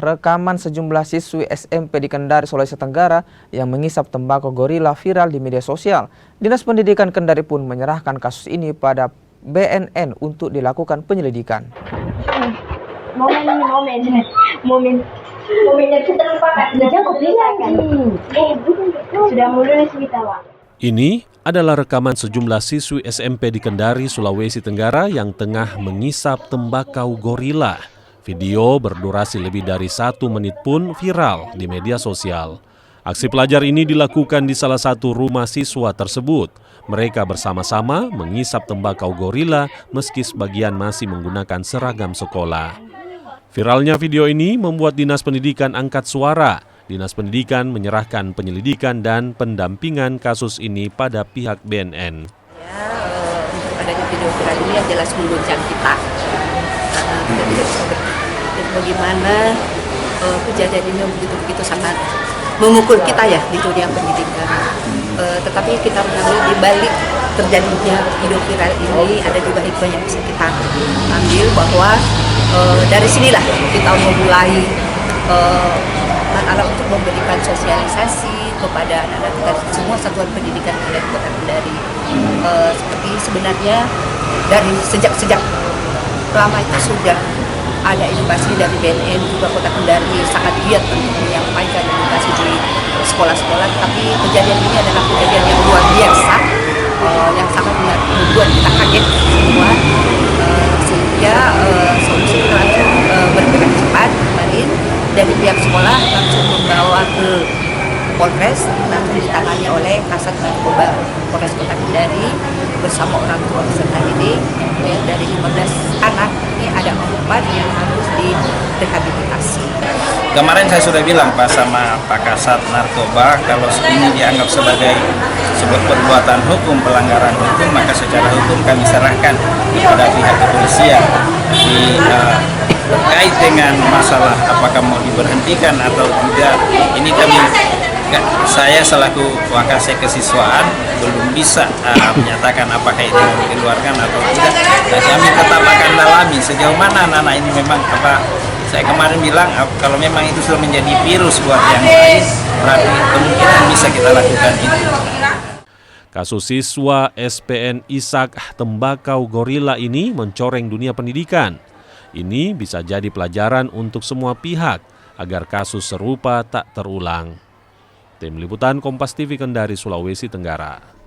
rekaman sejumlah siswi SMP di Kendari, Sulawesi Tenggara yang mengisap tembakau gorila viral di media sosial. Dinas Pendidikan Kendari pun menyerahkan kasus ini pada BNN untuk dilakukan penyelidikan. Momennya kita lupakan. Sudah mulai kita, Pak. Ini adalah rekaman sejumlah siswi SMP di Kendari, Sulawesi Tenggara yang tengah mengisap tembakau gorila. Video berdurasi lebih dari 1 menit pun viral di media sosial. Aksi pelajar ini dilakukan di salah satu rumah siswa tersebut. Mereka bersama-sama mengisap tembakau gorila meski sebagian masih menggunakan seragam sekolah. Viralnya video ini membuat Dinas Pendidikan angkat suara. Dinas Pendidikan menyerahkan penyelidikan dan pendampingan kasus ini pada pihak BNN. Untuk adanya video viral ini yang jelas mengguncang kita. Kita tidak bisa berpikir bagaimana kejadian ini begitu sangat memukul kita ya di dunia pendidikan. Tetapi kita mengambil di balik terjadinya video viral ini ada juga hikmah yang bisa kita ambil bahwa dari sinilah kita memulai anak-anak untuk memberikan sosialisasi kepada anak-anak kita semua satuan pendidikan yang ada di Kota Kendari. Seperti sebenarnya dari sejak lama itu sudah ada edukasi dari BNN juga Kota Kendari sangat giat untuk menyampaikan edukasi di sekolah-sekolah. Tapi kejadian ini adalah kejadian yang luar biasa, yang sangat membuat kita kaget semua, sehingga solusi kita langsung bergerak cepat kemarin dari pihak sekolah langsung membawa ke Polres, langsung ditangani oleh Kasat Narkoba Polres Kota Kendari bersama orang tua peserta didik. Dari 15 anak ini ada 4 yang harus direhabilitasi. Kemarin saya sudah bilang Pak sama Pak Kasat Narkoba, kalau ini dianggap sebagai sebuah perbuatan hukum, pelanggaran hukum, maka secara hukum kami serahkan kepada pihak kepolisian. Terkait dengan masalah apakah mau diberhentikan atau tidak, ini saya selaku Wakasek Kesiswaan belum bisa menyatakan apakah itu dikeluarkan atau tidak. Dan kami tetap akan dalami sejauh mana anak-anak ini memang saya kemarin bilang kalau memang itu sudah menjadi virus buat yang lain, berarti kemungkinan bisa kita lakukan itu. Kasus siswa SPN Isak tembakau gorila ini mencoreng dunia pendidikan. Ini bisa jadi pelajaran untuk semua pihak agar kasus serupa tak terulang. Tim Liputan Kompas TV Kendari, Sulawesi Tenggara.